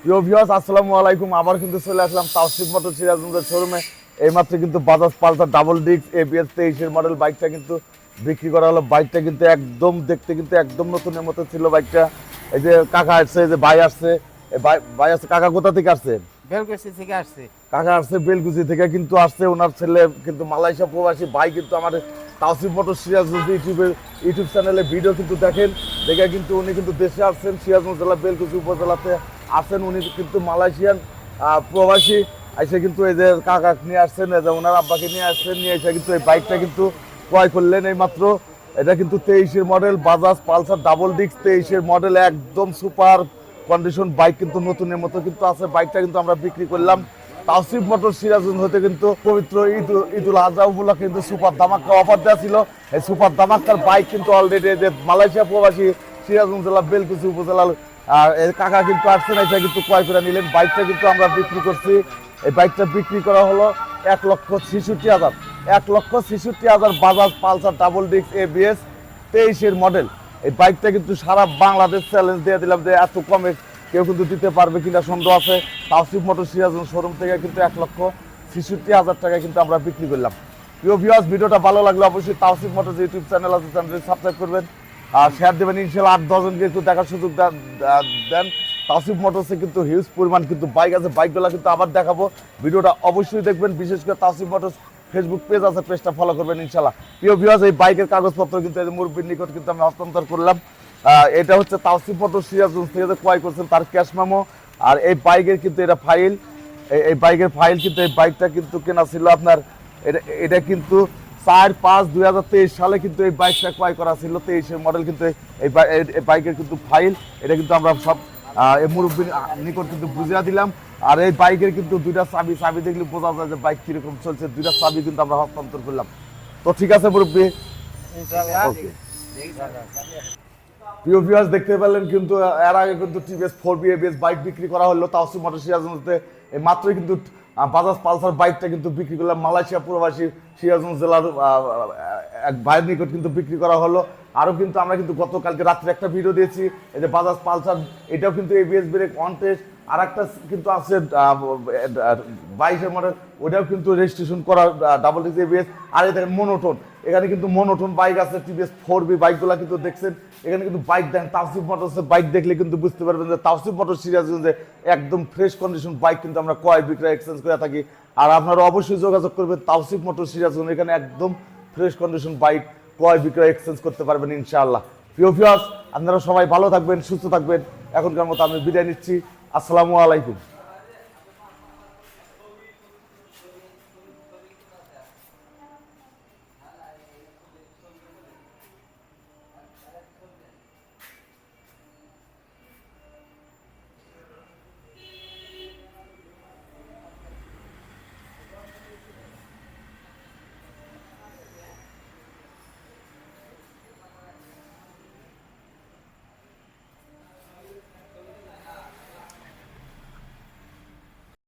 প্রিয় ভিউয়ার্স, আসসালামু আলাইকুম। আবার কিন্তু চলে আসলাম তাওসিফ মোটর সিরাজগঞ্জের শোরুমে। এইমাত্র কিন্তু Bajaj Pulsar double disc ABS 23-এর মডেল বাইকটা কিন্তু বিক্রি করা হলো। বাইকটা কিন্তু একদম দেখতে কিন্তু একদম নতুনের মতো ছিল বাইকটা। এই যে কাকা আসছে, এই যে ভাই আসছে, এই ভাই আসছে। কাকা কোথা থেকে আসছে? বেলকুচি থেকে আসছে। কাকা আসছে বেলকুচি থেকে কিন্তু আসছে। ওনার ছেলে কিন্তু মালয়েশিয়া প্রবাসী। ভাই কিন্তু আমার তাওসিফ মোটর সিরাজগঞ্জ ইউটিউব চ্যানেলে ভিডিও কিন্তু দেখেন, দেখে কিন্তু উনি কিন্তু দেশে আসছেন, সিরাজগঞ্জ জেলা বেলকুচি উপজেলাতে আসেন। উনি কিন্তু মালয়েশিয়ান প্রবাসী। এসে কিন্তু এই যে কাকা নিয়ে আসছেন, এই যে ওনার আব্বাকে নিয়ে আসছেন, নিয়ে এসে কিন্তু এই বাইকটা কিন্তু ক্রয় করলেন এই মাত্র। এটা কিন্তু 23-এর model Bajaj Pulsar double disc 23-এর মডেল, একদম সুপার কন্ডিশন বাইক, কিন্তু নতুনের মতো কিন্তু আছে। বাইকটা কিন্তু আমরা বিক্রি করলাম তাওসিফ মোটর সিরাজগঞ্জ হতে। কিন্তু পবিত্র ঈদুল আজহা উপলক্ষে কিন্তু সুপার ধামাকা অফার দেওয়া ছিল। এই সুপার ধামাকার বাইক কিন্তু অলরেডি যে মালয়েশিয়া প্রবাসী সিরাজগঞ্জ জেলা বেলকুচি উপজেলার কাকা কিন্তু আসছেন, এসে কিন্তু ক্রয় করে নিলেন। বাইকটা কিন্তু আমরা বিক্রি করছি। এই বাইকটা বিক্রি করা হলো 1,66,000, 1,66,000 Bajaj Pulsar double disc ABS 23-এর মডেল। এই বাইকটা কিন্তু সারা বাংলাদেশ চ্যালেঞ্জ দিয়ে দিলাম যে এত কমে কেউ কিন্তু দিতে পারবে কিনা সন্দেহ আছে। তাওসিফ মোটর সিরাজগঞ্জ শোরুম থেকে কিন্তু 1,66,000 টাকায় কিন্তু আমরা বিক্রি করলাম। প্রিয় ভিউয়ার্স, ভিডিওটা ভালো লাগলে অবশ্যই তাওসিফ মোটর ইউটিউব চ্যানেল আছে, চ্যানেলটি সাবস্ক্রাইব করবেন আর শেয়ার দেবেন। ইনশাল্লাহ 8-10 জনকে একটু দেখার সুযোগ দেন। তাওসিফ মোটরসে কিন্তু হিউজ পরিমাণ কিন্তু বাইক আছে, বাইকগুলো কিন্তু আবার দেখাবো। ভিডিওটা অবশ্যই দেখবেন, বিশেষ করে তাওসিফ মোটরস ফেসবুক পেজ আছে, পেজটা ফলো করবেন ইনশাল্লাহ। প্রিয় ভিউয়ার্স, এই বাইকের কাগজপত্র কিন্তু এই মুরব্বির নিকট কিন্তু আমি হস্তান্তর করলাম। এটা হচ্ছে তাওসিফ মোটর সিরাজগঞ্জ থেকে যে ক্রয় করছেন তার ক্যাশ মেমো। আর এই বাইকের কিন্তু এটা ফাইল, এই বাইকের ফাইল কিন্তু এই বাইকটা কিন্তু কেনা ছিল আপনার, এটা কিন্তু 4/5/2023 সালে কিন্তু এই বাইকটা ক্রয় করা ছিল, 23-এর মডেল। কিন্তু এই বাইকের কিন্তু ফাইল, এটা কিন্তু আমরা সব এই মুরব্বির নিকট কিন্তু বুঝিয়ে দিলাম। আর এই বাইকের কিন্তু দুইটা চাবি দেখলে বোঝা যায় যে বাইক কিরকম চলছে। দুইটা চাবি কিন্তু আমরা হস্তান্তর করলাম। তো ঠিক আছে মুরব্বি, ওকে। প্রিয় ভিউয়ার্স, দেখতে পেলেন কিন্তু এর আগে কিন্তু টিভিএস 4B ABS বাইক বিক্রি করা হলো তাওসিফ মোটর সিরাজগঞ্জে। এই মাত্রই কিন্তু বাজাজ পালসার বাইকটা কিন্তু বিক্রি করলাম মালয়েশিয়া প্রবাসী সিরাজগঞ্জ জেলার এক ভাইয়ের নিকট কিন্তু বিক্রি করা হলো। আরও কিন্তু আমরা কিন্তু গতকালকে রাত্রে একটা ভিডিও দিয়েছি, এই যে বাজাজ পালসার, এটাও কিন্তু ABS ব্রেক অন টেস্ট। আর একটা কিন্তু আছে 22-এর মডেল, ওটাও কিন্তু রেজিস্ট্রেশন করা ডাবল ডিস্ক ABS। আর এই দেখেন মনোটোন, এখানে কিন্তু মনোটোন বাইক আছে, টিভিএস 4B বাইকগুলো কিন্তু দেখছেন। এখানে কিন্তু বাইক দেখেন, তাওসিফ মোটরসের বাইক দেখলে কিন্তু বুঝতে পারবেন যে তাওসিফ মোটর সিরাজগঞ্জে একদম ফ্রেশ কন্ডিশন বাইক কিন্তু আমরা ক্রয় বিক্রয় এক্সচেঞ্জ করে থাকি। আর আপনারা অবশ্যই যোগাযোগ করবেন তাওসিফ মোটর সিরাজগঞ্জ, এখানে একদম ফ্রেশ কন্ডিশন বাইক ক্রয় বিক্রয় এক্সচেঞ্জ করতে পারবেন ইনশাআল্লাহ। প্রিয় ভিউয়ার্স, আপনারা সবাই ভালো থাকবেন, সুস্থ থাকবেন। এখনকার মতো আমি বিদায় নিচ্ছি। আসসালামু আলাইকুম।